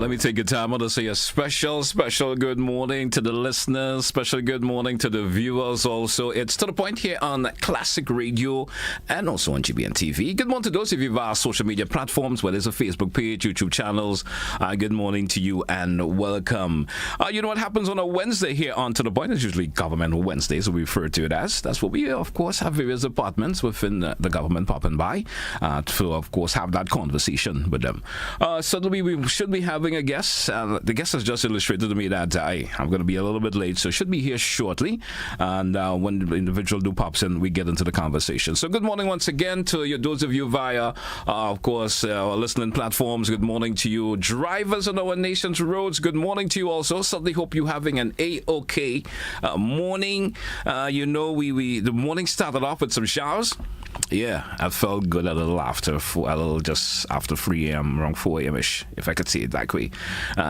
Let me take a time out to say a special good morning to the listeners, special good morning to the viewers also. It's To The Point here on Classic Radio and also on GBN TV. Good morning to those of you via social media platforms, whether it's a Facebook page, YouTube channels. Good morning to you and welcome. You know what happens on a Wednesday here on To The Point? It's usually Government Wednesdays, so we refer to it as. That's what we, of course, have various departments within the government popping by to, of course, have that conversation with them. Suddenly, we should be having a guest. The guest has just illustrated to me that I'm going to be a little bit late, so should be here shortly. And when the individual pops in, we get into the conversation. So good morning once again to you, those of you via, of course, our listening platforms. Good morning to you, drivers on our nation's roads. Good morning to you also. Certainly hope you're having an A-OK morning. You know, the morning started off with some showers. Yeah, I felt good a little just after 3 a.m., around 4 a.m.-ish, if I could see it that way.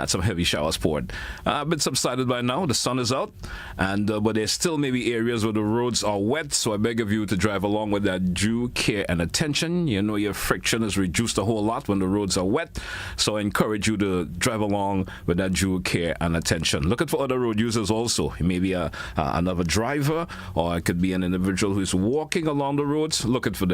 Some heavy showers poured. I've been subsided by now. The sun is out, but there's still maybe areas where the roads are wet, so I beg of you to drive along with that due care and attention. You know your friction is reduced a whole lot when the roads are wet, so I encourage you to drive along with that due care and attention. Looking for other road users also. Maybe another driver, or it could be an individual who's walking along the roads. Looking for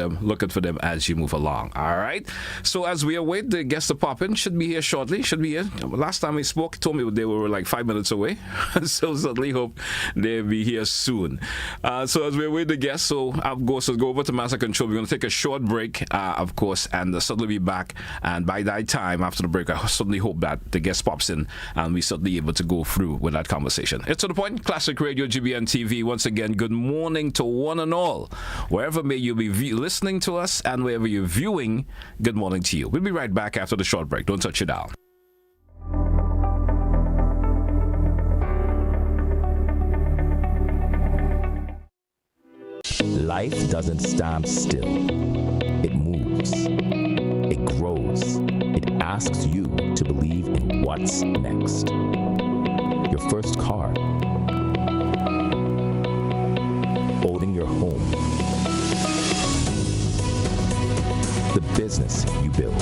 them as you move along. All right. So as we await the guests to pop in, should be here shortly. Should be here. Last time we spoke, told me they were like 5 minutes away. So certainly hope they'll be here soon. So as we await the guests, so of course, let's go over to Master Control. We're going to take a short break, of course, and certainly be back. And by that time, after the break, I certainly hope that the guest pops in and we certainly able to go through with that conversation. It's To The Point, Classic Radio, GBN TV. Once again, good morning to one and all. Wherever may you be listening to us and wherever you're viewing, good morning to you. We'll be right back after the short break. Don't touch it down. Life doesn't stand still. It moves. It grows. It asks you to believe in what's next. Your first car. Owning your home. The business you build.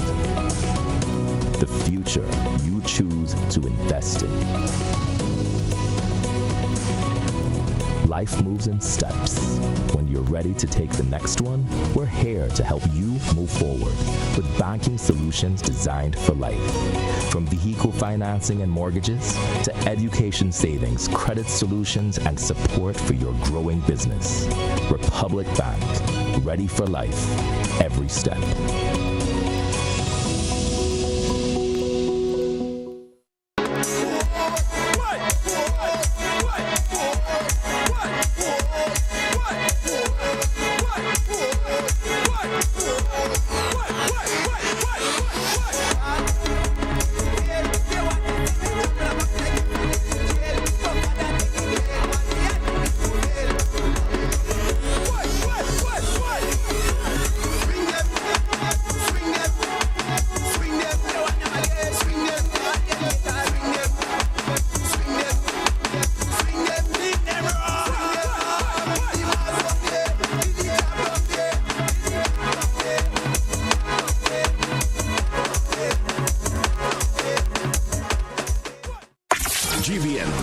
The future you choose to invest in. Life moves in steps. When you're ready to take the next one, we're here to help you move forward with banking solutions designed for life. From vehicle financing and mortgages to education savings, credit solutions, and support for your growing business. Republic Bank, ready for life, every step.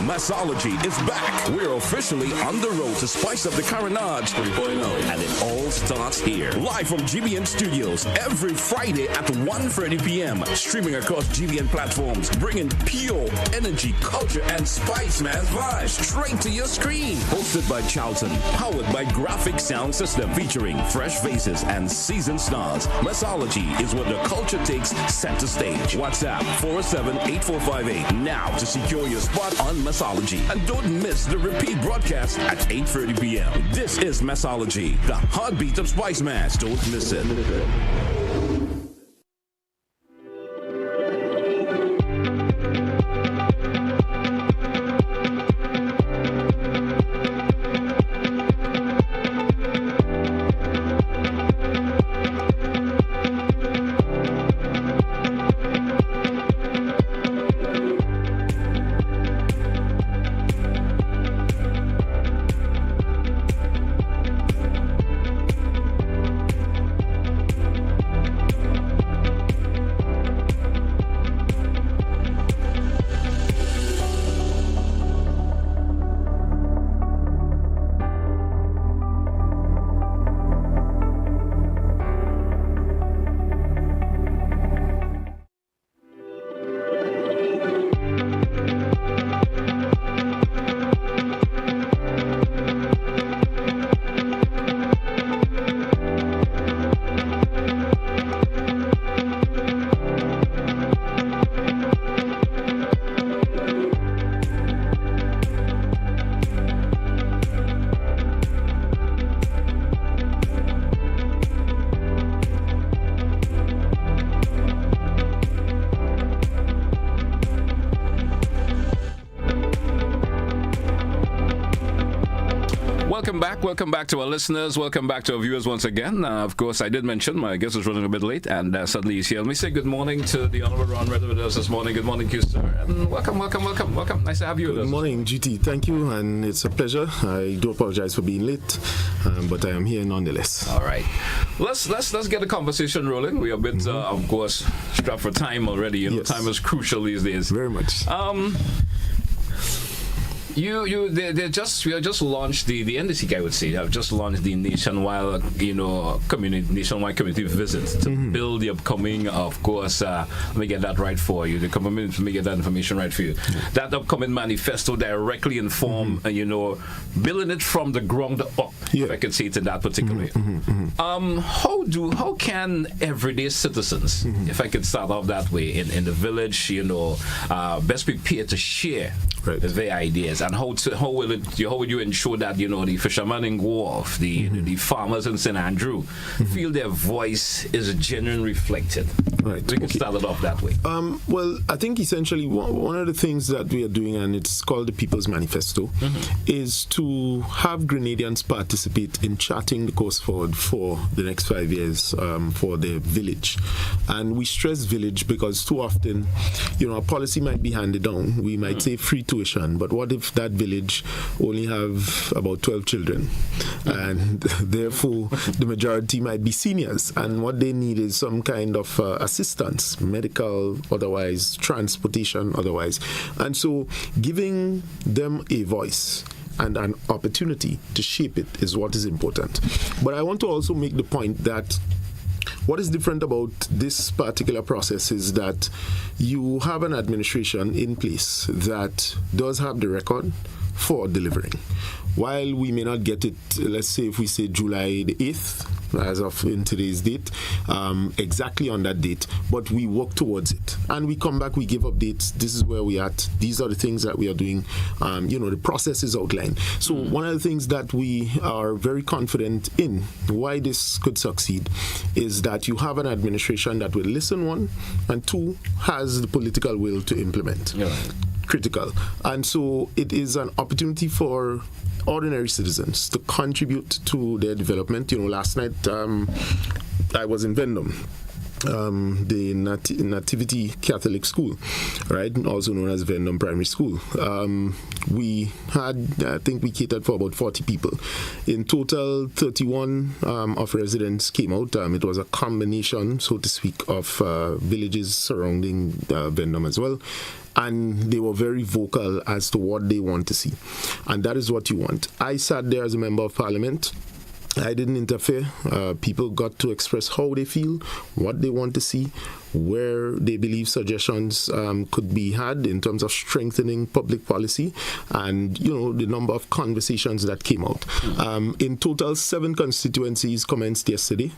Mixology is back. We're officially on the road to spice up the Carnage 3.0, and it all starts here. Live from GBN Studios every Friday at 1:30 p.m. Streaming across GBN platforms, bringing pure energy, culture, and Spice Man's vibes straight to your screen. Hosted by Charlton, powered by Graphic Sound System, featuring fresh faces and seasoned stars. Mixology is what the culture takes center stage. WhatsApp 407-8458 now to secure your spot on Mixology. And don't miss the repeat broadcast at 8:30 p.m. This is Mixology, the heartbeat of Spice Mass. Don't miss it. welcome back. Welcome back to our listeners. Welcome back to our viewers once again. Of course, I did mention my guest was running a bit late, and suddenly he's here. Let me say good morning to the Honorable Ron Redhead with us this morning. Good morning to you, sir. And welcome. Nice to have you with us. Good morning, GT. Thank you, and it's a pleasure. I do apologize for being late, but I am here nonetheless. All right. Let's get the conversation rolling. We are a bit, of course, strapped for time already. You know, Yes. Time is crucial these days. Very much. We have just launched the NDC, I would say, have just launched the nationwide community visit to build the upcoming, of course, let me get that right for you. Let me get that information right for you. That upcoming manifesto directly inform, building it from the ground up, if I could say it in that particular way. How can everyday citizens, if I could start off that way, in the village, best prepare to share their ideas, and how would you ensure that the fishermen in Wharf, the farmers in St. Andrew feel their voice is genuinely reflected? Right. We can start it off that way. Well, I think essentially one of the things that we are doing, and it's called the People's Manifesto, is to have Grenadians participate in charting the course forward for the next 5 years for the village. And we stress village because too often, a policy might be handed down. We might say free tuition, but what if that village only have about 12 children, and therefore the majority might be seniors, and what they need is some kind of assistance, medical, otherwise, transportation, otherwise. And so giving them a voice and an opportunity to shape it is what is important. But I want to also make the point that what is different about this particular process is that you have an administration in place that does have the record for delivering. While we may not get it, let's say if we say July the 8th, as of in today's date, exactly on that date, but we work towards it. And we come back, we give updates, this is where we are at, these are the things that we are doing, the process is outlined. So one of the things that we are very confident in, why this could succeed, is that you have an administration that will listen, one, and two, has the political will to implement. Yeah. Critical. And so it is an opportunity for ordinary citizens to contribute to their development. Last night I was in Vendome, the Nativity Catholic School, right, also known as Vendome Primary School. We had, I think we catered for about 40 people. In total, 31 of residents came out. It was a combination, so to speak, of villages surrounding Vendome as well. And they were very vocal as to what they want to see. And that is what you want. I sat there as a member of parliament. I didn't interfere. People got to express how they feel, what they want to see, where they believe suggestions could be had in terms of strengthening public policy, and the number of conversations that came out. In total, 7 constituencies commenced yesterday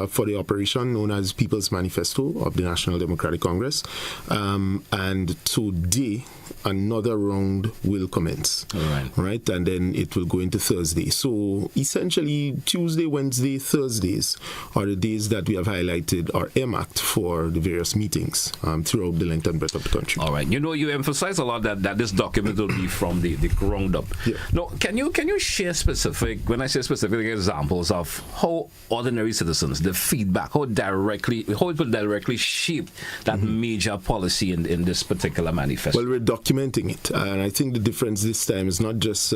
for the operation known as People's Manifesto of the National Democratic Congress, and today another round will commence. All right, and then it will go into Thursday. So essentially, Tuesday, Wednesday, Thursdays are the days that we have highlighted or earmarked for the various meetings throughout the length and breadth of the country. All right. You emphasize a lot that this document will be from the ground up. Yeah. Now, can you share when I say specific examples of how ordinary citizens, the feedback, how it will directly shape that major policy in this particular manifesto? Well, we're documenting it, and I think the difference this time is not just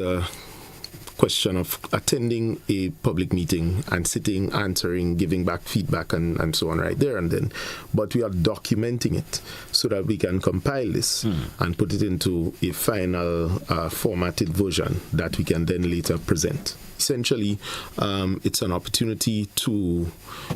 question of attending a public meeting and sitting, answering, giving back feedback and so on right there and then, but we are documenting it so that we can compile this and put it into a final formatted version that we can then later present. Essentially, it's an opportunity to,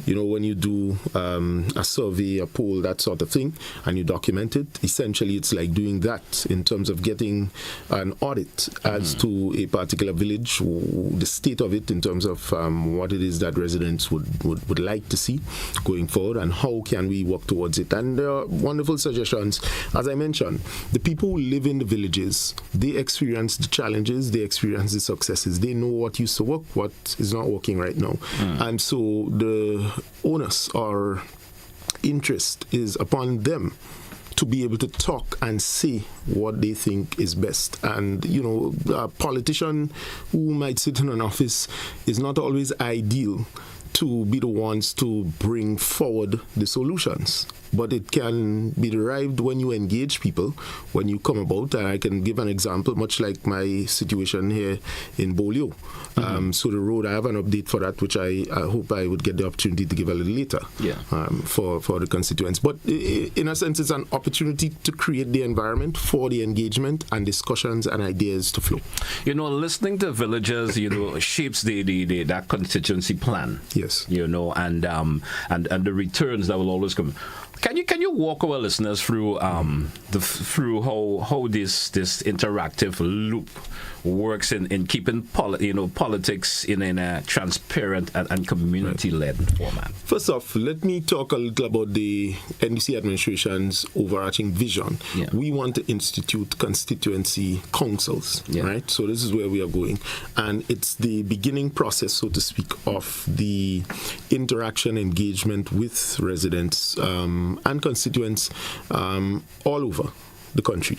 when you do a survey, a poll, that sort of thing, and you document it, essentially it's like doing that in terms of getting an audit as to a particular village, the state of it in terms of what it is that residents would like to see going forward, and how can we work towards it. And there are wonderful suggestions. As I mentioned, the people who live in the villages, they experience the challenges, they experience the successes, they know what used to work, what is not working right now. And so the onus or interest is upon them to be able to talk and say what they think is best. And, a politician who might sit in an office is not always ideal to be the ones to bring forward the solutions. But it can be derived when you engage people, when you come about. And I can give an example, much like my situation here in Bolio. So the road, I have an update for that, which I hope I would get the opportunity to give a little later for the constituents. But in a sense, it's an opportunity to create the environment for the engagement and discussions and ideas to flow. Listening to villagers, shapes that constituency plan. Yes. And the returns that will always come. Can you walk our listeners through through how this interactive loop works in keeping politics in a transparent and community-led format? First off, let me talk a little about the NDC administration's overarching vision. Yeah. We want to institute constituency councils, right? So this is where we are going. And it's the beginning process, so to speak, of the interaction, engagement with residents and constituents all over the country,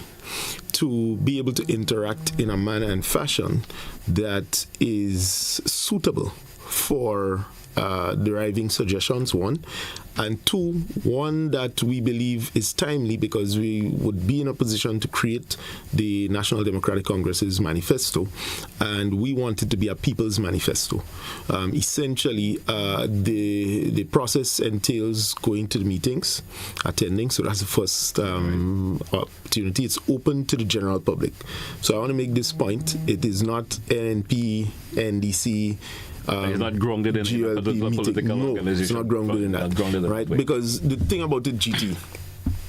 to be able to interact in a manner and fashion that is suitable for deriving suggestions, one, and two, one that we believe is timely because we would be in a position to create the National Democratic Congress's manifesto, and we want it to be a people's manifesto. Essentially, the process entails going to the meetings, attending, so that's the first opportunity. It's open to the general public. So I want to make this point. It is not NNP, NDC, it's not grounded in GLP a political organization. It's not grounded in that, right? Because the thing about it, GT,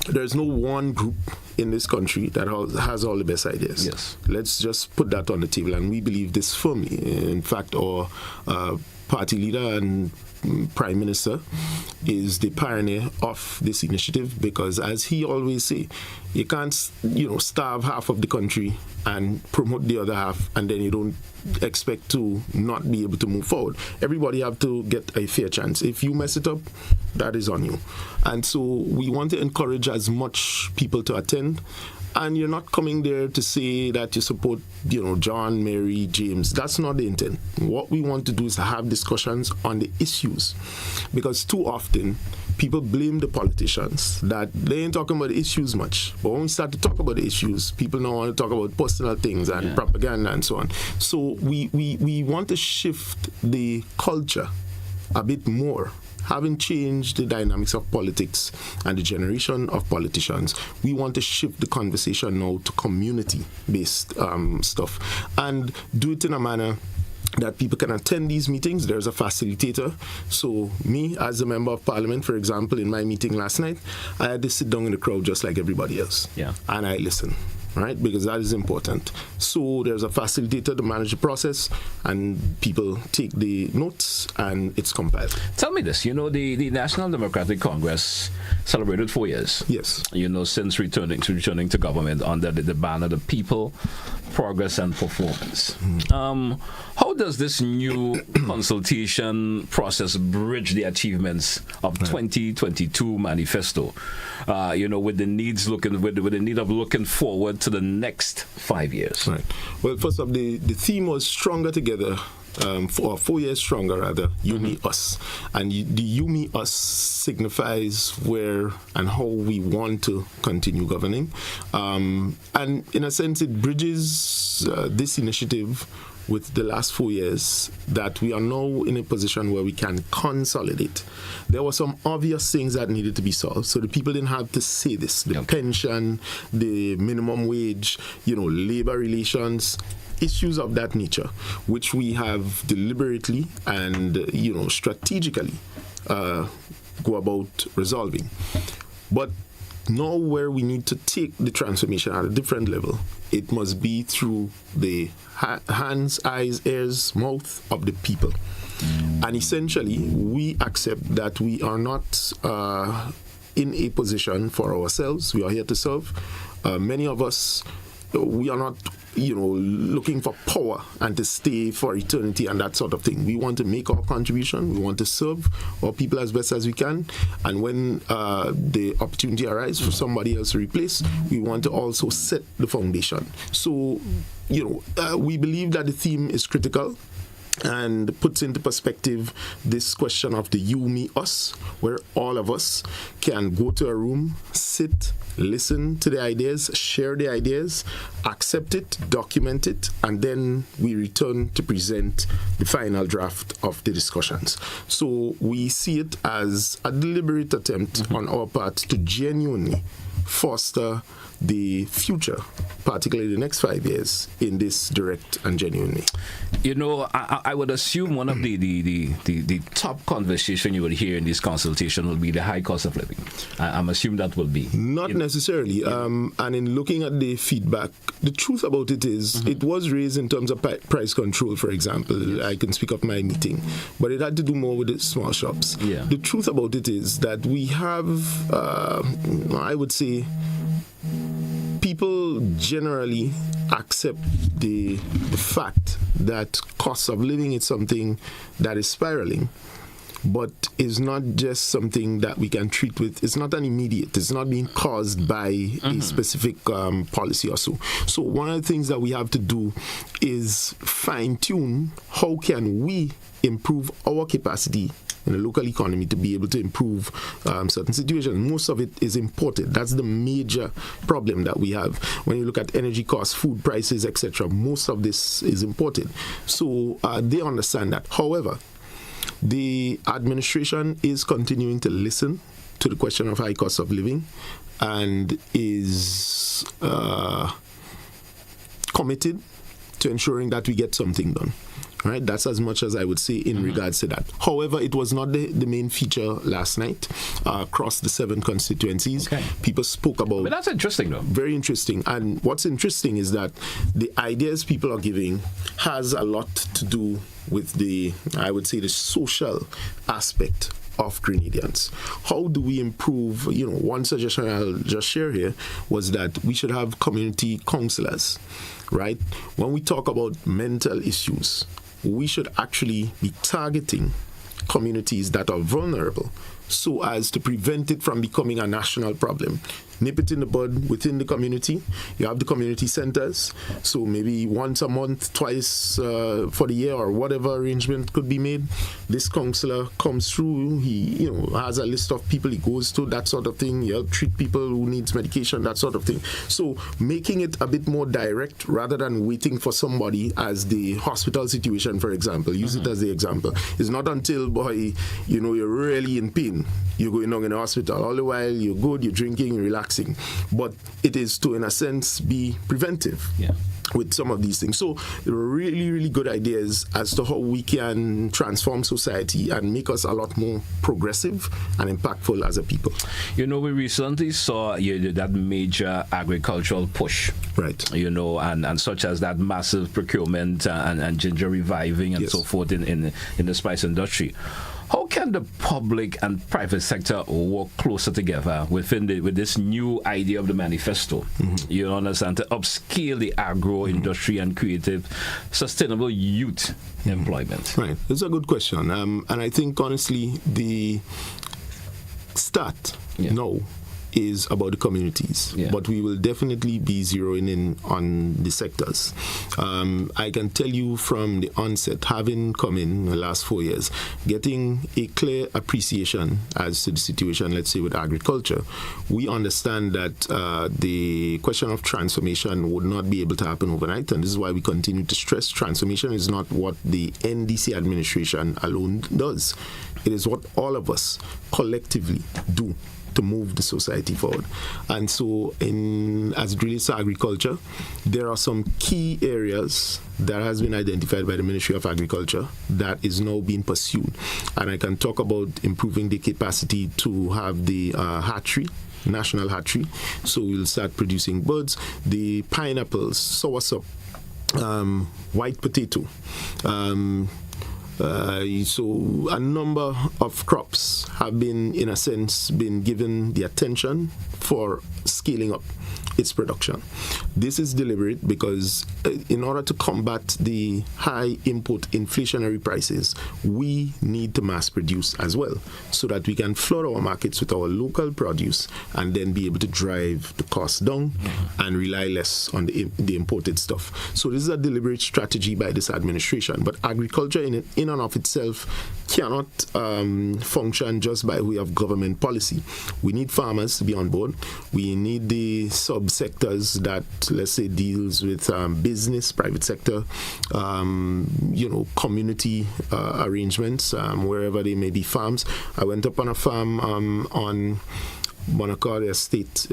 there's no one group in this country that has all the best ideas. Yes. Let's just put that on the table, and we believe this firmly. In fact, our party leader and Prime Minister is the pioneer of this initiative because, as he always say, you can't, starve half of the country and promote the other half, and then you don't expect to not be able to move forward. Everybody have to get a fair chance. If you mess it up, that is on you. And so we want to encourage as much people to attend. And you're not coming there to say that you support, John, Mary, James. That's not the intent. What we want to do is to have discussions on the issues. Because too often, people blame the politicians that they ain't talking about the issues much. But when we start to talk about the issues, people now want to talk about personal things and propaganda and so on. So we want to shift the culture a bit more. Having changed the dynamics of politics and the generation of politicians, we want to shift the conversation now to community-based stuff and do it in a manner that people can attend these meetings. There's a facilitator. So me, as a member of parliament, for example, in my meeting last night, I had to sit down in the crowd just like everybody else. Yeah. And I listen. Right, because that is important. So there's a facilitator to manage the process, and people take the notes, and it's compiled. Tell me this: the National Democratic Congress celebrated 4 years. Yes. Since returning to government under the banner "The People, Progress and Performance." How does this new consultation process bridge the achievements of 2022 manifesto? With the needs with the need of looking forward to the next 5 years. Right. Well, first off, the theme was stronger together. 4 years stronger, rather, you, me, us. And the you, me, us signifies where and how we want to continue governing. And in a sense, it bridges this initiative with the last 4 years that we are now in a position where we can consolidate. There were some obvious things that needed to be solved. So the people didn't have to say this. The pension, the minimum wage, labor relations, issues of that nature, which we have deliberately and, strategically go about resolving. But now where we need to take the transformation at a different level, it must be through the hands, eyes, ears, mouth of the people. And essentially, we accept that we are not in a position for ourselves. We are here to serve. Many of us we are not, looking for power and to stay for eternity and that sort of thing. We want to make our contribution. We want to serve our people as best as we can. And when the opportunity arises for somebody else to replace, we want to also set the foundation. So, we believe that the theme is critical and puts into perspective this question of the you, me, us, where all of us can go to a room, sit, listen to the ideas, share the ideas, accept it, document it, and then we return to present the final draft of the discussions. So we see it as a deliberate attempt on our part to genuinely foster the future, particularly the next 5 years, in this direct and genuine way. I would assume one of the top conversation you would hear in this consultation will be the high cost of living. I'm assuming that will be. Not necessarily. And in looking at the feedback, the truth about it is it was raised in terms of price control, for example. Yes. I can speak of my meeting. But it had to do more with the small shops. Yeah. The truth about it is that we have, I would say, people generally accept the fact that cost of living is something that is spiraling, but is not just something that we can treat with. It's not an immediate. It's not being caused by a specific policy or so. So one of the things that we have to do is fine-tune how can we improve our capacity in the local economy to be able to improve certain situations. Most of it is imported. That's the major problem that we have. When you look at energy costs, food prices, etc., most of this is imported. So they understand that. However, the administration is continuing to listen to the question of high cost of living and is committed to ensuring that we get something done. Right, that's as much as I would say in regards to that. However, it was not the main feature last night across the 7 constituencies. Okay. People spoke about. But that's interesting, though. Very interesting. And what's interesting is that the ideas people are giving has a lot to do with the social aspect of Grenadians. How do we improve? One suggestion I'll just share here was that we should have community counselors, right? When we talk about mental issues, we should actually be targeting communities that are vulnerable so as to prevent it from becoming a national problem. Nip it in the bud within the community. You have the community centers, so maybe once a month, twice for the year, or whatever arrangement could be made. This counselor comes through. He, has a list of people he goes to, that sort of thing. He helps treat people who needs medication, that sort of thing. So making it a bit more direct rather than waiting for somebody, as the hospital situation, for example. Use it as the example. It's not until, you're really in pain, you're going on in the hospital. All the while you're good, you're drinking, you're relaxing. But it is to, in a sense, be preventive with some of these things. So there are really, really good ideas as to how we can transform society and make us a lot more progressive and impactful as a people. We recently saw that major agricultural push. Right. And such as that massive procurement and ginger reviving and so forth in the spice industry. How can the public and private sector work closer together with this new idea of the manifesto? You understand, to upscale the agro industry and creative, sustainable youth employment? Right, it's a good question, and I think honestly the start now is about the communities, but we will definitely be zeroing in on the sectors. I can tell you from the onset, having come in the last 4 years, getting a clear appreciation as to the situation, let's say, with agriculture, we understand that the question of transformation would not be able to happen overnight, and this is why we continue to stress transformation is not what the NDC administration alone does. It is what all of us collectively do to move the society forward. And so as it relates to agriculture, there are some key areas that has been identified by the Ministry of Agriculture that is now being pursued. And I can talk about improving the capacity to have the hatchery, national hatchery. So we'll start producing birds, the pineapples, soursop, white potato, so a number of crops have been, in a sense, been given the attention for scaling up. its production. This is deliberate because in order to combat the high input inflationary prices, we need to mass produce as well so that we can flood our markets with our local produce and then be able to drive the cost down and rely less on the imported stuff. So this is a deliberate strategy by this administration. But agriculture in and of itself cannot function just by way of government policy. We need farmers to be on board. We need the subsectors that, let's say, deals with business, private sector, community arrangements, wherever they may be farms. I went up on a farm on Monaco Estate,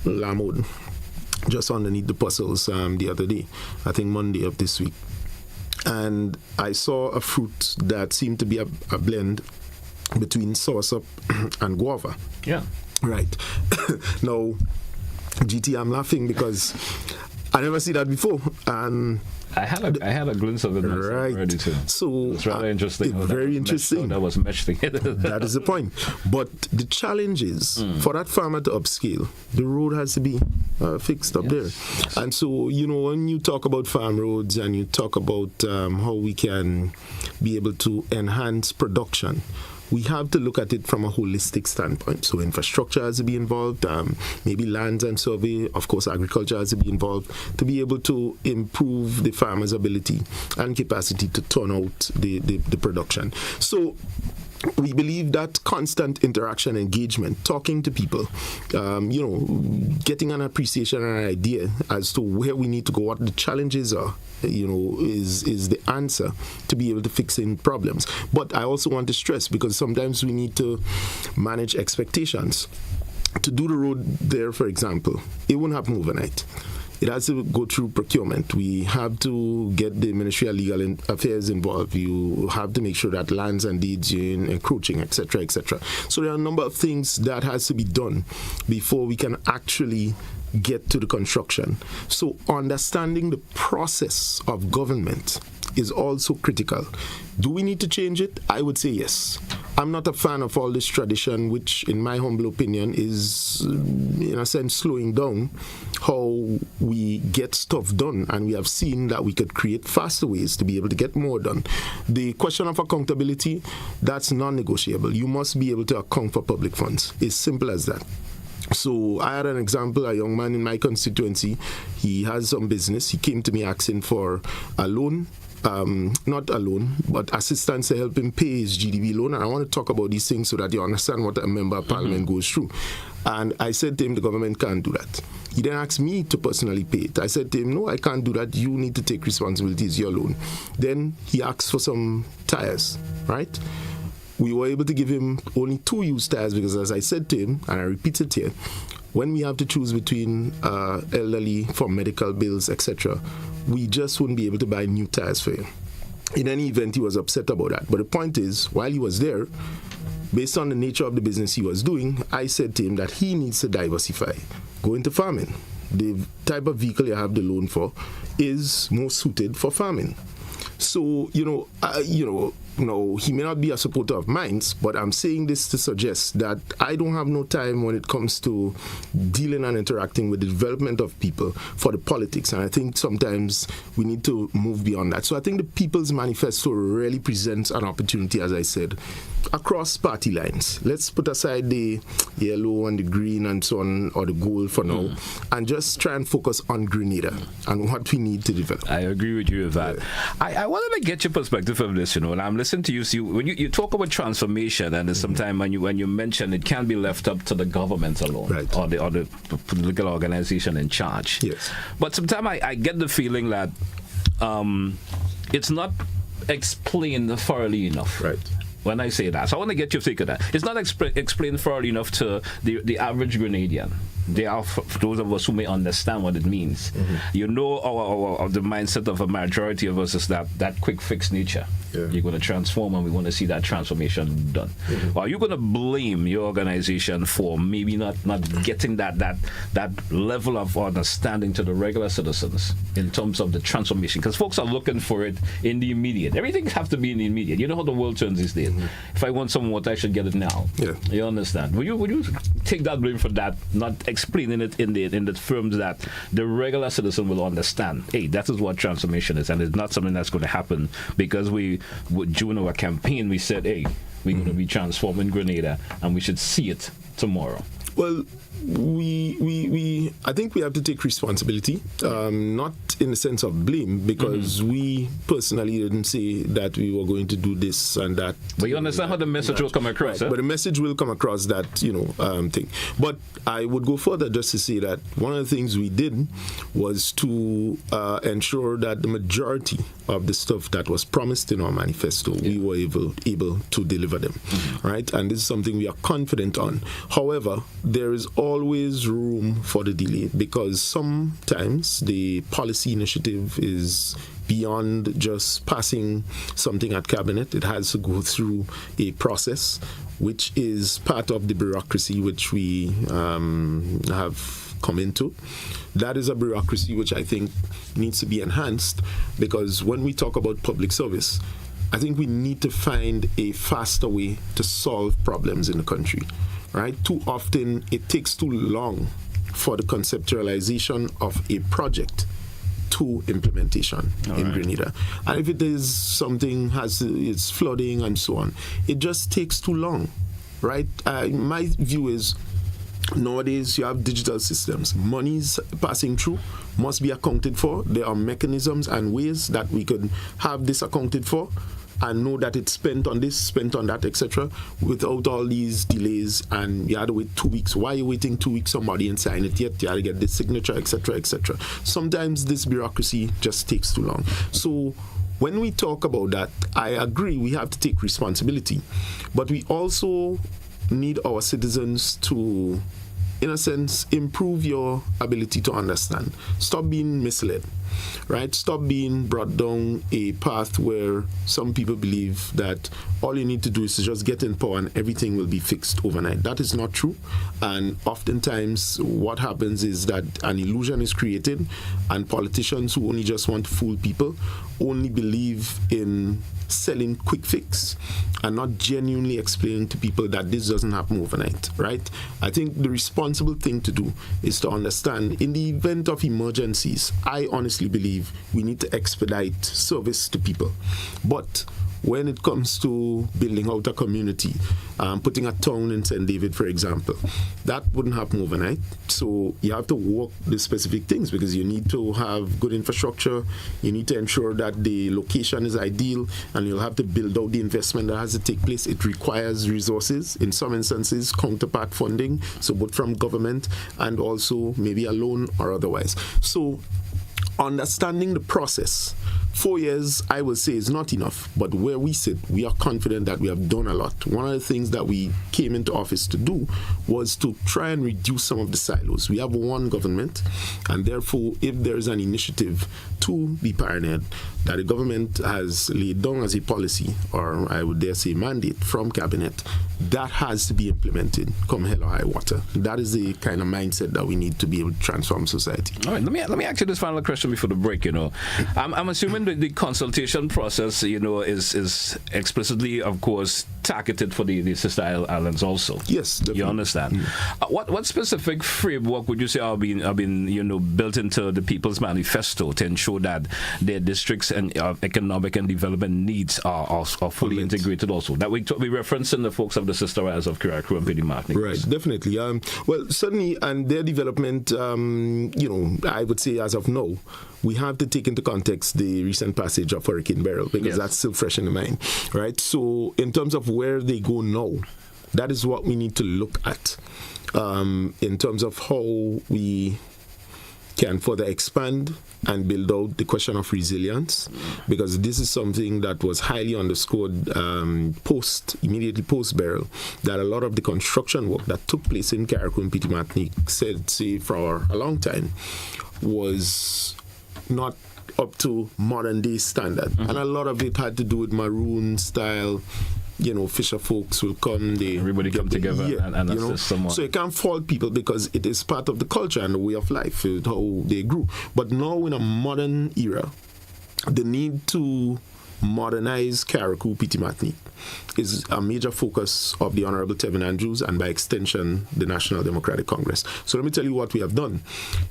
Lamode, just underneath the Puzzles the other day, I think Monday of this week. And I saw a fruit that seemed to be a blend between soursop and guava. Yeah. Right. Now, GT, I'm laughing because I never see that before. And I had a glimpse of it myself already too. So it's rather interesting. Very interesting. That was meshed together. That is the point. But the challenge is for that farmer to upscale, the road has to be fixed up there. Yes. And so, when you talk about farm roads and you talk about how we can be able to enhance production, we have to look at it from a holistic standpoint. So infrastructure has to be involved, maybe lands and survey, of course agriculture has to be involved to be able to improve the farmer's ability and capacity to turn out the production. So we believe that constant interaction, engagement, talking to people, getting an appreciation and an idea as to where we need to go, what the challenges are, is the answer to be able to fix in problems. But I also want to stress, because sometimes we need to manage expectations. To do the road there, for example, it won't happen overnight. It has to go through procurement. We have to get the Ministry of Legal Affairs involved. You have to make sure that lands and deeds are encroaching, etc., etc. So there are a number of things that has to be done before we can actually get to the construction. So understanding the process of government is also critical. Do we need to change it? I would say yes. I'm not a fan of all this tradition, which in my humble opinion is, in a sense, slowing down how we get stuff done. And we have seen that we could create faster ways to be able to get more done. The question of accountability, that's non-negotiable. You must be able to account for public funds. It's simple as that. So I had an example, a young man in my constituency. He has some business. He came to me asking for a loan. Not a loan, but assistance to help him pay his GDB loan. And I want to talk about these things so that you understand what a member of parliament goes through. And I said to him, the government can't do that. He then asked me to personally pay it. I said to him, no, I can't do that. You need to take responsibility. It's your loan. Then he asked for some tires, right? We were able to give him only 2 used tires because, as I said to him, and I repeat it here, when we have to choose between elderly for medical bills, etc., we just wouldn't be able to buy new tires for him. In any event, he was upset about that. But the point is, while he was there, based on the nature of the business he was doing, I said to him that he needs to diversify, go into farming. The type of vehicle you have the loan for is more suited for farming. So, no, he may not be a supporter of mine, but I'm saying this to suggest that I don't have no time when it comes to dealing and interacting with the development of people for the politics. And I think sometimes we need to move beyond that. So I think the People's Manifesto really presents an opportunity, as I said, across party lines. Let's put aside the yellow and the green and so on, or the gold for now, and just try and focus on Grenada and what we need to develop. I agree with you with that. I wanted to get your perspective of this, and I'm listening to you. See, when you talk about transformation, and sometimes when you mention it can't be left up to the government alone, right, or the political organization in charge. Yes. But sometimes I get the feeling that it's not explained thoroughly enough. Right. When I say that, so I want to get your take on that. It's not explained thoroughly enough to the average Grenadian. They are for those of us who may understand what it means. You know, our the mindset of a majority of us is that quick fix nature. Yeah. You're going to transform, and we want to see that transformation done. Or are you going to blame your organization for maybe not getting that level of understanding to the regular citizens in terms of the transformation? Because folks are looking for it in the immediate. Everything has to be in the immediate. You know how the world turns these days. If I want some water, I should get it now. Yeah. You understand? Would you take that blame for that not explaining it in the terms that the regular citizen will understand. Hey, that is what transformation is, and it's not something that's going to happen because during our campaign we said, hey, we're going to be transforming Grenada, and we should see it tomorrow. Well, I think we have to take responsibility, not in the sense of blame, because we personally didn't say that we were going to do this and that. But you understand how the message will come across, right? But the message will come across that, thing. But I would go further just to say that one of the things we did was to ensure that the majority of the stuff that was promised in our manifesto, we were able to deliver them, right? And this is something we are confident on. However, there is always room for the delay because sometimes the policy initiative is beyond just passing something at cabinet. It has to go through a process, which is part of the bureaucracy which we have come into. That is a bureaucracy which I think needs to be enhanced because when we talk about public service, I think we need to find a faster way to solve problems in the country. Right? Too often, it takes too long for the conceptualization of a project to implementation in Grenada. And if it is something it's flooding and so on, it just takes too long, right? My view is nowadays you have digital systems. Monies passing through must be accounted for. There are mechanisms and ways that we can have this accounted for and know that it's spent on this, spent on that, etc., without all these delays, and you had to wait 2 weeks. Why are you waiting 2 weeks? Somebody ain't signed it yet. You had to get this signature, etc., etc. Sometimes this bureaucracy just takes too long. So when we talk about that, I agree we have to take responsibility, but we also need our citizens to, in a sense, improve your ability to understand. Stop being misled, right? Stop being brought down a path where some people believe that all you need to do is to just get in power and everything will be fixed overnight. That is not true. And oftentimes what happens is that an illusion is created and politicians who only just want to fool people only believe in selling quick fix and not genuinely explaining to people that this doesn't happen overnight, right? I think the responsible thing to do is to understand in the event of emergencies, I honestly believe we need to expedite service to people. But when it comes to building out a community, putting a town in St. David, for example, that wouldn't happen overnight. So you have to work the specific things because you need to have good infrastructure. You need to ensure that the location is ideal, and you'll have to build out the investment that has to take place. It requires resources, in some instances, counterpart funding, so both from government and also maybe a loan or otherwise. So understanding the process, 4 years, I will say, is not enough. But where we sit, we are confident that we have done a lot. One of the things that we came into office to do was to try and reduce some of the silos. We have one government, and therefore, if there is an initiative to be pioneered that the government has laid down as a policy, or I would dare say mandate from cabinet, that has to be implemented, come hell or high water. That is the kind of mindset that we need to be able to transform society. All right, let me ask you this final question before the break. I'm assuming the consultation process, is explicitly, of course, targeted for the sister islands also. Yes, definitely. You understand. What specific framework would you say are being built into the People's Manifesto to ensure that their districts and economic and development needs are fully integrated also? That we referencing the folks of the sister islands of Carriacou and Petite Martinique. Right, definitely. Well, certainly, and their development, I would say as of now, we have to take into context the recent passage of Hurricane Beryl because that's still fresh in the mind, right? So in terms of where they go now, that is what we need to look at in terms of how we can further expand and build out the question of resilience, because this is something that was highly underscored immediately post Beryl, that a lot of the construction work that took place in Carriacou and Petite Martinique, say for a long time, was not up to modern day standard. And a lot of it had to do with maroon style, fisher folks will come, everybody come together and assist someone. So you can't fault people because it is part of the culture and the way of life, how they grew. But now in a modern era, the need to modernize Carriacou Pitimatnik is a major focus of the Honorable Tevin Andrews and by extension the National Democratic Congress. So let me tell you what we have done.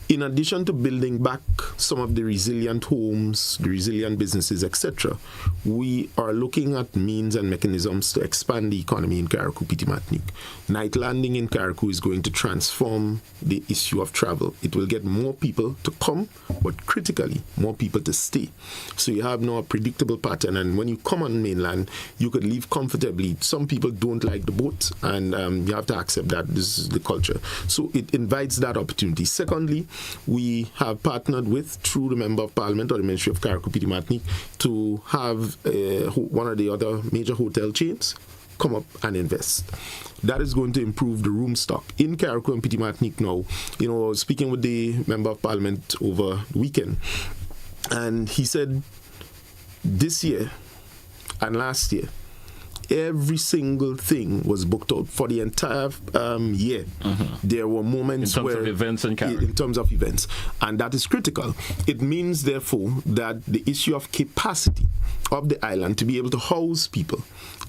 In addition to building back some of the resilient homes, the resilient businesses, etc., we are looking at means and mechanisms to expand the economy in Carriacou Pitimatnik. Night landing in Carriacou is going to transform the issue of travel. It will get more people to come, but critically, more people to stay. So you have now a predictable pattern, and when you come on mainland, you could live comfortably. Some people don't like the boat, and you have to accept that this is the culture. So it invites that opportunity. Secondly, we have partnered with, through the Member of Parliament or the Ministry of Carriacou Pitimatnik, to have one of the other major hotel chains come up and invest. That is going to improve the room stock in Carriacou and Pitimatnik now. You know, I was speaking with the Member of Parliament over the weekend, and he said this year and last year, every single thing was booked out for the entire year. There were moments in terms where of events and in terms of events, and that is critical. It means, therefore, that the issue of capacity of the island to be able to house people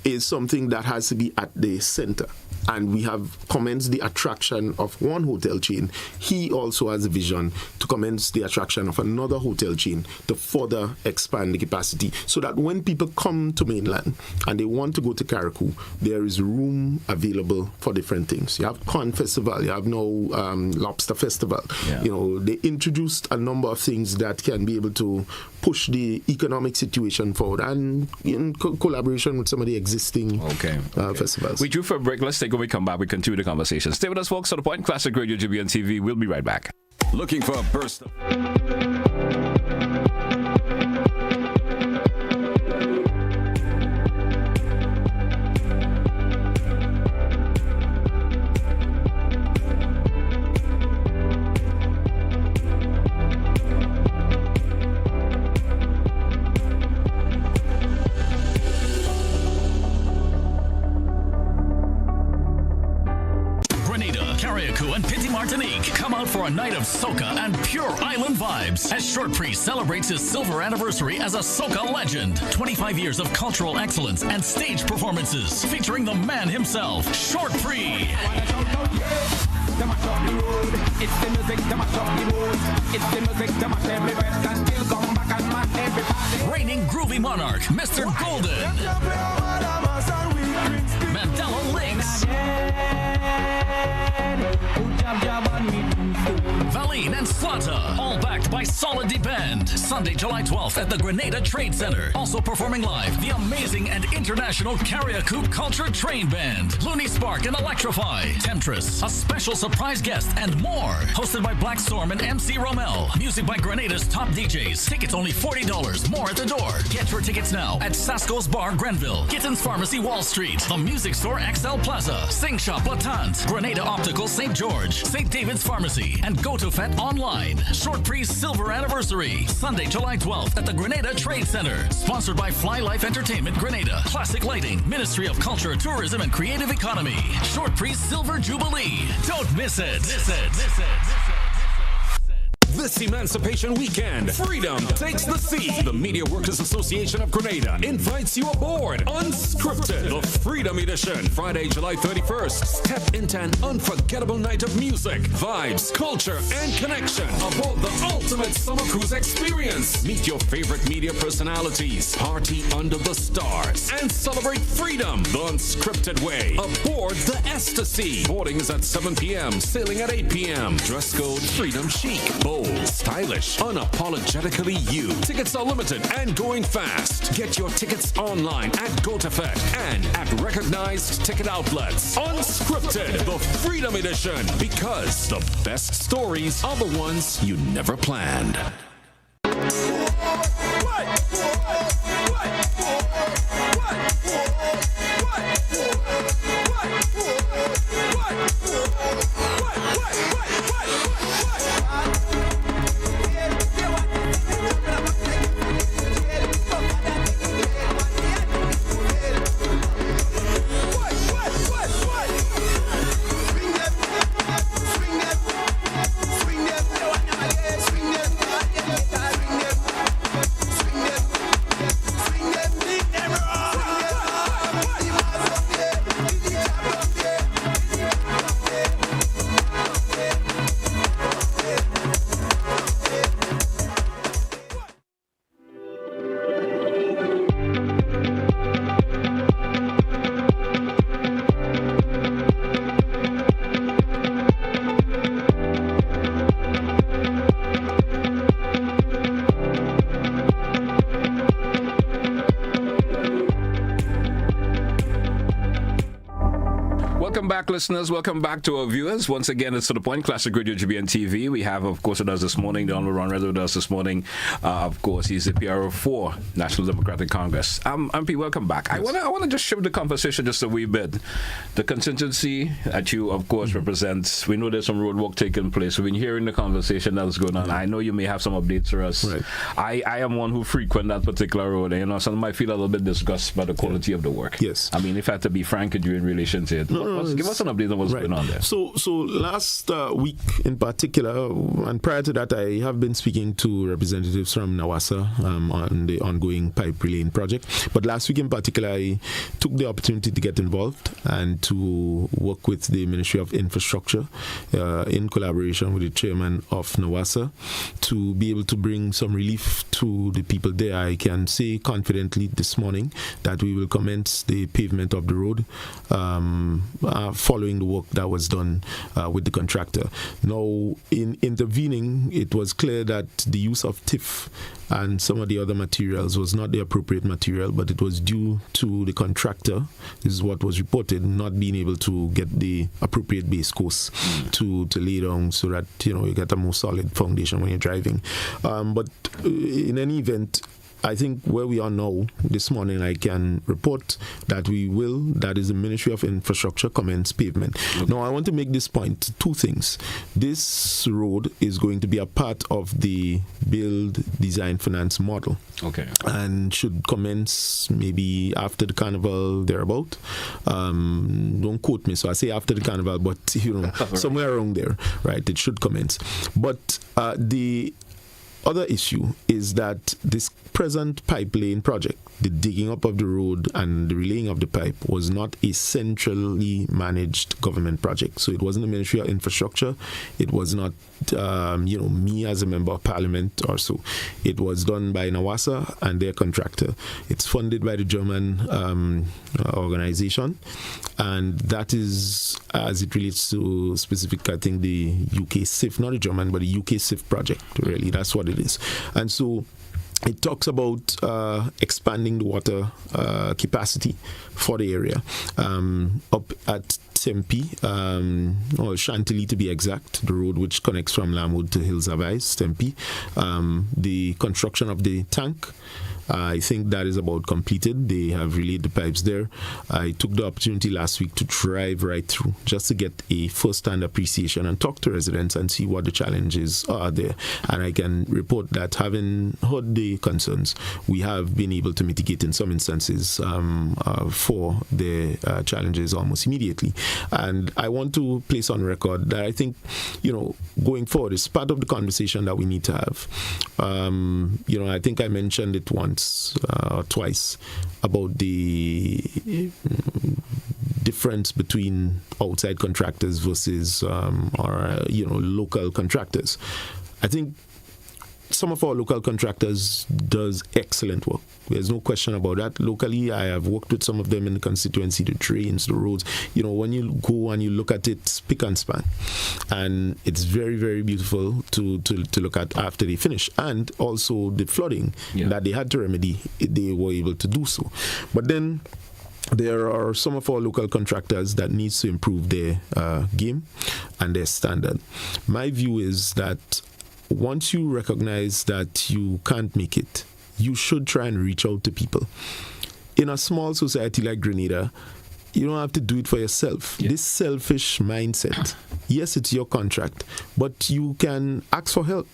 is something that has to be at the center. And we have commenced the attraction of one hotel chain. He also has a vision to commence the attraction of another hotel chain to further expand the capacity, so that when people come to mainland and they want to go to Carriacou, there is room available for different things. You have Corn Festival, you have now Lobster Festival. Yeah. You know, they introduced a number of things that can be able to push the economic situation forward, and in collaboration with some of the existing festivals. We drew for a break. Let's take when we come back, we continue the conversation. Stay with us, folks. On the Point, Classic Radio, GBN TV. We'll be right back. Looking for a burst of... Carriacou and Pinty Martinique come out for a night of soca and pure island vibes as Short Priest celebrates his silver anniversary as a soca legend. 25 years of cultural excellence and stage performances featuring the man himself, Short Priest. It's the music, the mash up the mood. It's the music, the mash every west and still come back and mash everybody. Reigning groovy monarch, Mr. Golden. Mandela Links. Valine and Slata, all backed by Solid D Band. Sunday, July 12th at the Grenada Trade Center. Also performing live, the amazing and international Carriacou Culture Train Band, Looney Spark and Electrify, Temptress, a special surprise guest, and more. Hosted by Black Storm and MC Romel. Music by Grenada's top DJs. Tickets only $40, more at the door. Get your tickets now at Sasko's Bar, Grenville, Kittens Pharmacy, Wall Street, The Music Store, XL Plaza, Sing Shop, Latant, Grenada Optical, St. George, St. David's Pharmacy, and Go to Fet online. Short Priest Silver Anniversary, Sunday, July 12th at the Grenada Trade Center. Sponsored by Fly Life Entertainment Grenada, Classic Lighting, Ministry of Culture, Tourism, and Creative Economy. Short Priest Silver Jubilee. Don't miss it. This Emancipation Weekend, Freedom Takes the Sea. The Media Workers Association of Grenada invites you aboard Unscripted, the Freedom Edition. Friday, July 31st. Step into an unforgettable night of music, vibes, culture, and connection aboard the ultimate summer cruise experience. Meet your favorite media personalities, party under the stars, and celebrate freedom the unscripted way aboard the Ecstasy. Boarding is at 7 p.m., sailing at 8 p.m. Dress code Freedom Chic. Bold, stylish, unapologetically you. Tickets are limited and going fast. Get your tickets online at GoToFet and at recognized ticket outlets. Unscripted, the Freedom Edition, because the best stories are the ones you never planned. back, listeners. Welcome back to our viewers. Once again, it's To The Point, Classic Radio GBN TV. We have, of course, with us this morning, the Honorable Ron Redhead with us this morning. Of course, he's the PRO for National Democratic Congress. MP, welcome back. Yes. I want to just shift the conversation just a wee bit. The constituency that you, of course, represent, we know there's some road work taking place. We've been hearing the conversation that's going on. I know you may have some updates for us. Right. I am one who frequent that particular road, and, you know, some might feel a little bit disgusted by the quality of the work. Yes. I mean, if I had to be frank with you in relation to it, give us an update on what's going on there. So last week in particular, and prior to that, I have been speaking to representatives from Nawasa on the ongoing pipe relaying project. But last week in particular, I took the opportunity to get involved and to work with the Ministry of Infrastructure in collaboration with the chairman of Nawasa to be able to bring some relief to the people there. I can say confidently this morning that we will commence the pavement of the road following the work that was done with the contractor. Now, in intervening, it was clear that the use of TIF and some of the other materials was not the appropriate material, but it was due to the contractor, this is what was reported, not being able to get the appropriate base course to lay down so that, you know, you get a more solid foundation when you're driving. But in any event, I think where we are now, this morning, I can report that we will, that is the Ministry of Infrastructure, commence pavement. Okay. Now, I want to make this point, two things. This road is going to be a part of the Build, Design, Finance model. Okay. And should commence maybe after the carnival, thereabout. Don't quote me, so I say after the carnival, but, you know, somewhere around there, right, it should commence. But the other issue is that this present pipe laying project, the digging up of the road and the relaying of the pipe, was not a centrally managed government project. So it wasn't the Ministry of Infrastructure. It was not, me as a member of parliament or so. It was done by Nawasa and their contractor. It's funded by the German organization. And that is, as it relates to specific, I think, the UK SIF, not the German, but the UK SIF project, really. That's what it is. And so it talks about expanding the water capacity for the area up at Tempe, or Chantilly to be exact, the road which connects from Lamwood to Hills of Ice, Tempe. The construction of the tank, I think that is about completed. They have relayed the pipes there. I took the opportunity last week to drive right through just to get a first-hand appreciation and talk to residents and see what the challenges are there. And I can report that, having heard the concerns, we have been able to mitigate in some instances for the challenges almost immediately. And I want to place on record that I think, you know, going forward is part of the conversation that we need to have. I think I mentioned it once or twice about the difference between outside contractors versus local contractors. I think some of our local contractors does excellent work. There's no question about that. Locally, I have worked with some of them in the constituency, the drains, the roads. You know, when you go and you look at it, spick and span. And it's very, very beautiful to look at after they finish. And also the flooding that they had to remedy, they were able to do so. But then there are some of our local contractors that needs to improve their game and their standard. My view is that once you recognize that you can't make it, you should try and reach out to people. In a small society like Grenada, you don't have to do it for yourself. Yeah. This selfish mindset, yes, it's your contract, but you can ask for help.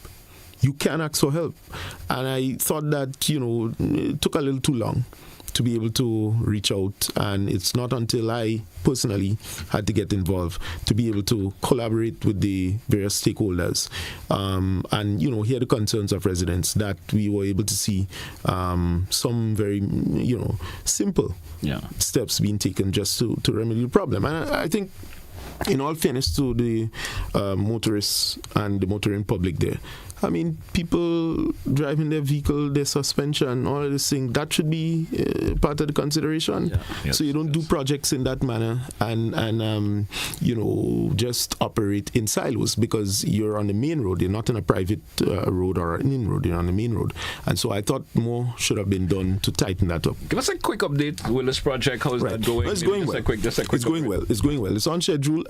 You can ask for help. And I thought that, it took a little too long to be able to reach out, and it's not until I personally had to get involved to be able to collaborate with the various stakeholders and hear the concerns of residents that we were able to see some very simple steps being taken just to remedy the problem. And I think, in all fairness to the motorists and the motoring public there, I mean, people driving their vehicle, their suspension, all of this thing, that should be part of the consideration. Yeah. Yes, so you don't do projects in that manner and just operate in silos, because you're on the main road. You're not in a private road or an in road. You're on the main road. And so I thought more should have been done to tighten that up. Give us a quick update with this project. How is that going? Well, it's going well. Just a quick it's going well. It's going well. It's on schedule.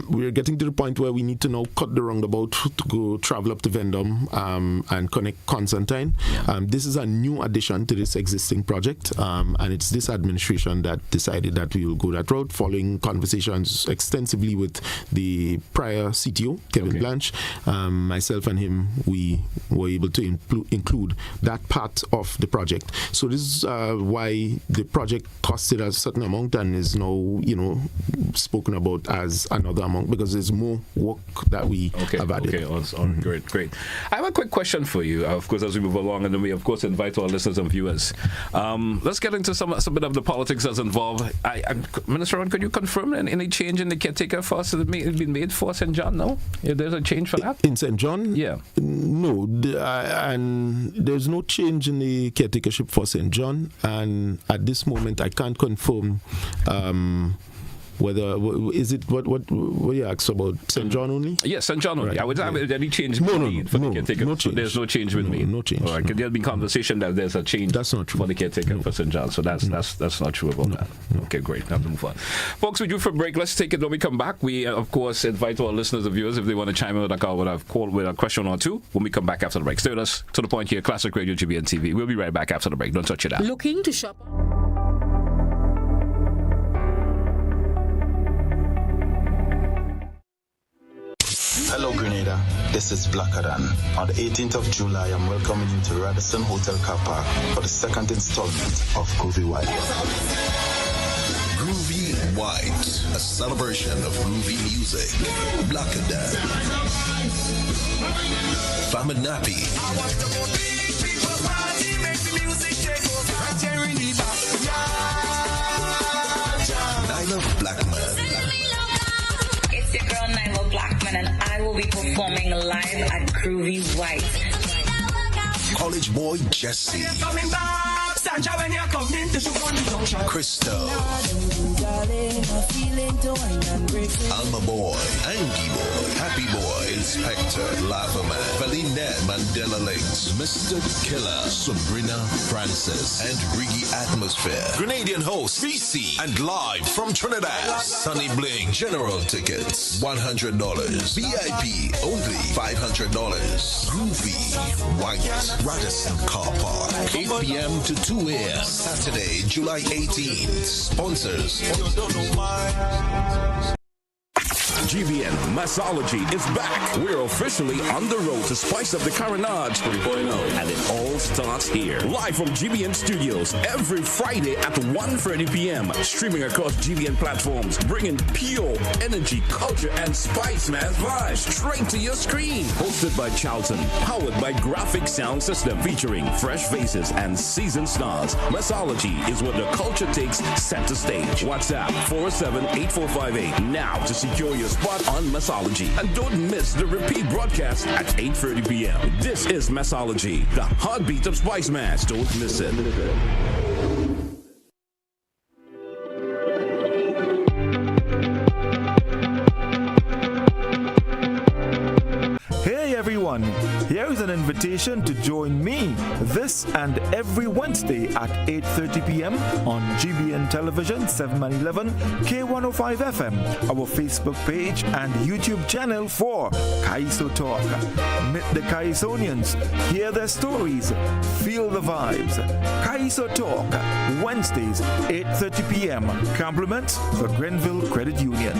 We're getting to the point where we need to now cut the roundabout to go travel up to Vendome and connect Constantine. This is a new addition to this existing project, and it's this administration that decided that we will go that route, following conversations extensively with the prior CTO, Kevin Blanche. Myself and him, we were able to include that part of the project. So this is why the project costed a certain amount and is now, spoken about as another amount, because there's more work that we have added. Okay, great. I have a quick question for you, of course, as we move along, and then we, of course, invite our listeners and viewers. Let's get into some bit of the politics that's involved. Minister Ron, could you confirm any change in the caretaker force that has been made for St. John now? If there's a change for that? In St. John? Yeah. No, and there's no change in the caretakership for St. John, and at this moment I can't confirm whether is it what you asked about St. John only? Yes, St. John only. Right. I would have any change No, for the caretaker. no change. So there's no change with me. No change. All right. There's been conversation that there's a change. That's not true. For the caretaker for St. John. So that's not true about that. Okay, great. Now to move on. Folks, we do for a break. Let's take it when we come back. We of course invite our listeners and viewers if they want to chime in with a call with a question or two when we come back after the break. Stay with us to the point here, Classic Radio GBN TV. We'll be right back after the break. Don't touch it out. Looking to shop. Hello Grenada, this is Blackadan. On the 18th of July, I'm welcoming you to Radisson Hotel Car Park for the second installment of Groovy White. Groovy White, a celebration of groovy music. Blackadan. Faminapi. Nyla Blackman. It's your girl Nyla Blackman, and I will be performing live at Groovy White. College boy Jesse. Christo. Alma boy, Angie boy, Happy boy, Inspector, Lavaman, Valine Mandela Links, Mr. Killer, Sabrina Francis, and Riggy Atmosphere. Grenadian host, VC, and live from Trinidad, Sunny Bling. General tickets, $100. VIP, only $500. Groovy White, Radisson Car Park, 8 p.m. to 2 a.m. Saturday, July 18th. Sponsors. GBN Massology is back. We're officially on the road to spice up the Carnage 3.0, and it all starts here. Live from GBN Studios every Friday at 1:30 p.m. Streaming across GBN platforms, bringing pure energy, culture, and spice man's vibes straight to your screen. Hosted by Charlton, powered by Graphic Sound System, featuring fresh faces and seasoned stars. Massology is where the culture takes center stage. WhatsApp 407-8458 now to secure your spot on Massology. And don't miss the repeat broadcast at 8:30 p.m. This is Massology, the heartbeat of Spice Mass. Don't miss it. Hey everyone, here is an invitation to join me this and every Wednesday at 8:30 p.m. on GBN Television 711 K105 FM, our Facebook page and YouTube channel for Kaiso Talk. Meet the Kaisonians, hear their stories, feel the vibes. Kaiso Talk, Wednesdays 8:30 p.m. Compliments the Grenville Credit Union.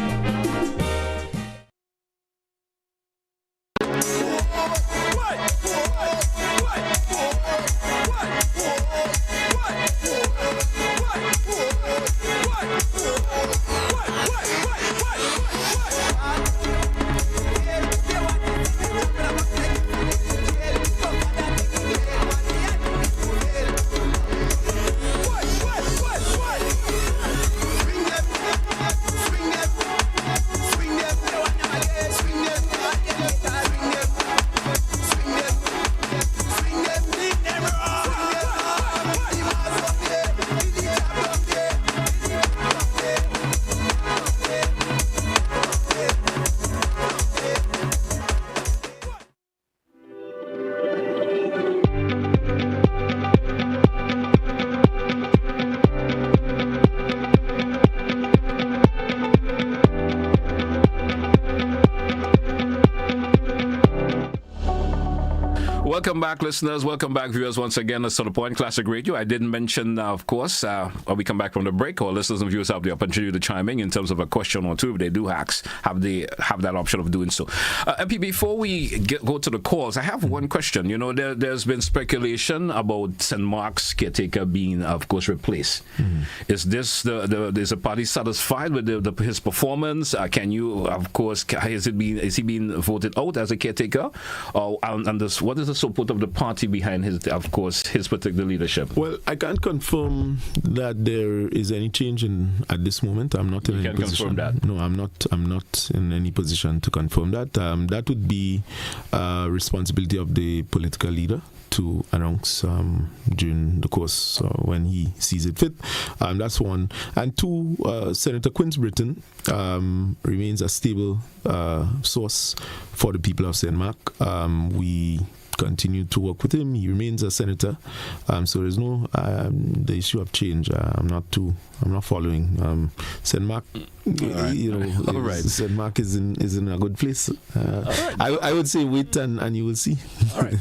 Welcome back, listeners. Welcome back, viewers, once again. That's To The Point Classic Radio. I didn't mention, of course, when we come back from the break, our listeners and viewers have the opportunity to chime in terms of a question or two. If they do have that option of doing so. MP, before we go to the calls, I have one question. You know, there's been speculation about St. Mark's caretaker being, of course, replaced. Is this is the party satisfied with his performance? Can you, of course, is he being voted out as a caretaker? Or what is the support of the party behind his particular leadership? Well, I can't confirm that there is any change at this moment. I'm not in any position. Confirm that? No, I'm not in any position to confirm that. That would be responsibility of the political leader to announce during the course when he sees it fit. That's one. And two, Senator Quince Britton remains a stable source for the people of St. Mark. We continue to work with him. He remains a senator. So there's no the issue of change. I'm not following. St. Mark, All right. St. Mark is in a good place. I would say wait and you will see. All right.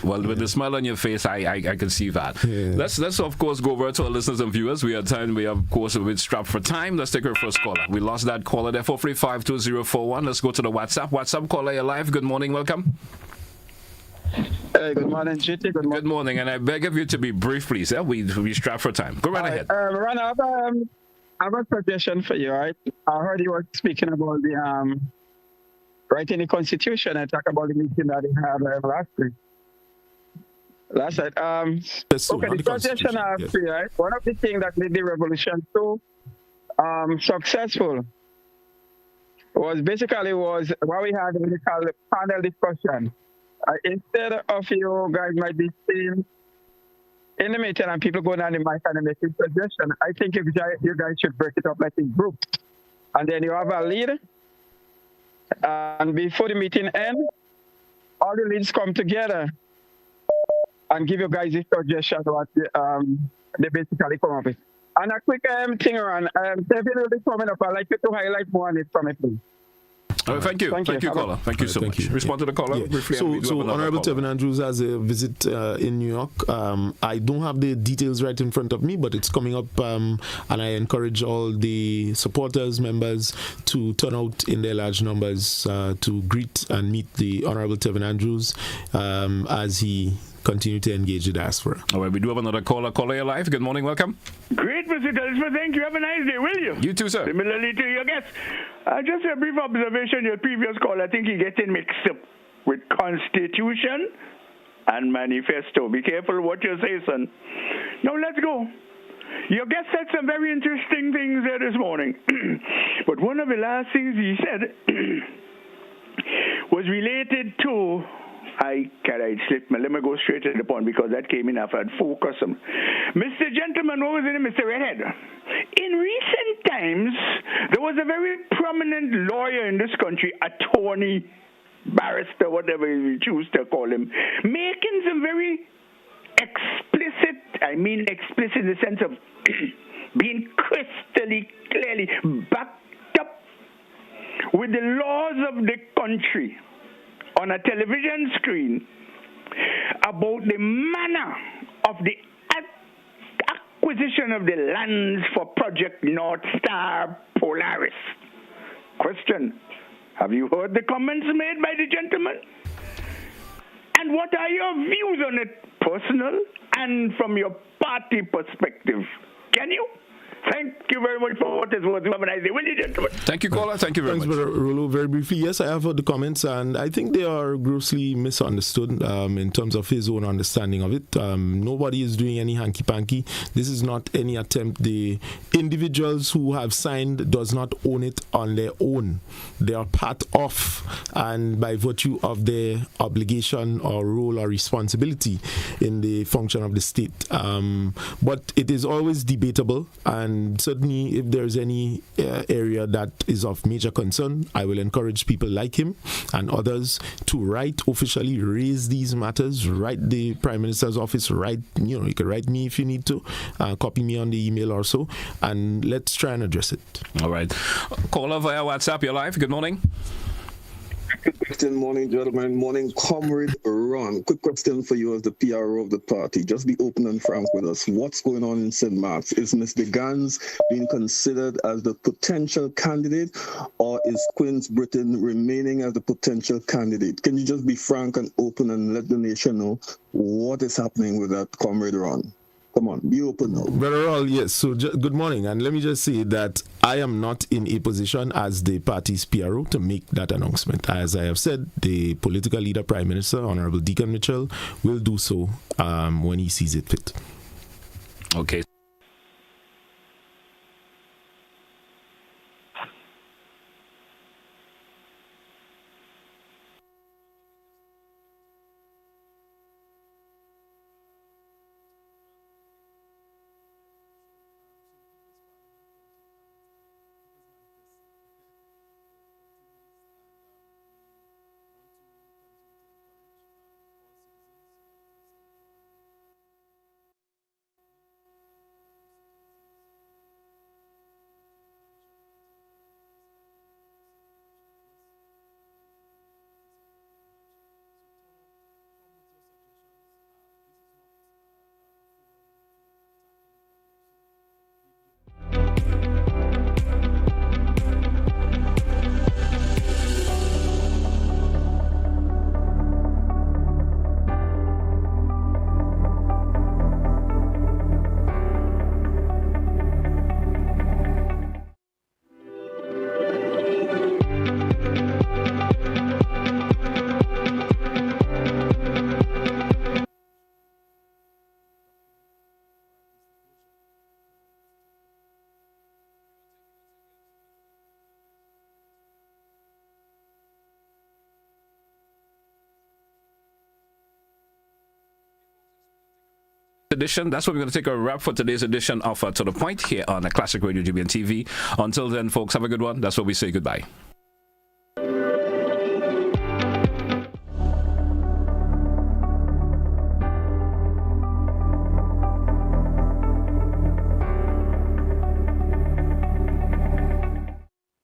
Well, with the smile on your face, I can see that. Yeah. Let's of course go over to our listeners and viewers. We are of course a bit strapped for time. Let's take our first caller. We lost that caller there. 435-2041. Let's go to the WhatsApp. WhatsApp caller, you're live. Good morning. Welcome. Hey, good morning, GT. Good morning, and I beg of you to be brief, please. We strapped for time. Go right ahead. Ron, I have a suggestion for you, right? I heard you were speaking about the writing the Constitution and talk about the meeting that they had last week. Last night. The suggestion I have for you, right? One of the things that made the revolution so successful was what we had what we call the panel discussion. Instead of you guys might be seen in the meeting and people going on the mic and making suggestions, I think you guys should break it up like in groups. And then you have a lead. And before the meeting ends, all the leads come together and give you guys a suggestion what they basically come up with. And a quick thing around, David will be coming up. I'd like you to highlight more on it from it, please. Thank you, caller. Thank you so much. Respond to the caller briefly. So Honorable Tevin Andrews has a visit in New York. I don't have the details right in front of me, but it's coming up, and I encourage all the supporters, members to turn out in their large numbers to greet and meet the Honorable Tevin Andrews as he continue to engage the diaspora. All right, we do have another caller. Caller, you're live. Good morning. Welcome. Great, Mr. Telesford. Thank you. Have a nice day, will you? You too, sir. Similarly to your guests. Just a brief observation. Your previous call, I think you're getting mixed up with Constitution and Manifesto. Be careful what you say, son. Now, let's go. Your guest said some very interesting things there this morning. But one of the last things he said was related to... I slipped me. Let me go straight to the point because that came in after I'd focused him. Mr. Gentleman, what was in it, Mr. Redhead? In recent times, there was a very prominent lawyer in this country, attorney, barrister, whatever you choose to call him, making some very explicit in the sense of being crystally clearly backed up with the laws of the country on a television screen about the manner of the acquisition of the lands for Project North Star Polaris. Question, have you heard the comments made by the gentleman? And what are your views on it, personal and from your party perspective? Can you? Thank you very much for what is worth. Have a nice day. Will you, gentlemen? Thank you, caller. Thank you very much. Thanks, Brother Rolo. Very briefly, yes, I have heard the comments, and I think they are grossly misunderstood in terms of his own understanding of it. Nobody is doing any hanky-panky. This is not any attempt. The individuals who have signed does not own it on their own. They are part of, and by virtue of their obligation or role or responsibility in the function of the state. But it is always debatable, and certainly if there's any area that is of major concern, I will encourage people like him and others to write officially, raise these matters, write the Prime Minister's office, you can write me if you need to, copy me on the email or so, and let's try and address it. All right. Caller via WhatsApp, you're live. Good morning. Quick question, morning, gentlemen. Morning, Comrade Ron. Quick question for you as the PRO of the party. Just be open and frank with us. What's going on in St. Mark's? Is Mr. Gans being considered as the potential candidate, or is Queen's Britain remaining as the potential candidate? Can you just be frank and open and let the nation know what is happening with that, Comrade Ron? Come on, be open now. Brother All, yes. So good morning. And let me just say that I am not in a position as the party's PRO to make that announcement. As I have said, the political leader, Prime Minister, Honorable Deacon Mitchell, will do so when he sees it fit. Okay. Edition. That's what we're going to take a wrap for today's edition of To The Point here on Classic Radio GBN TV. Until then, folks, have a good one. That's what we say goodbye.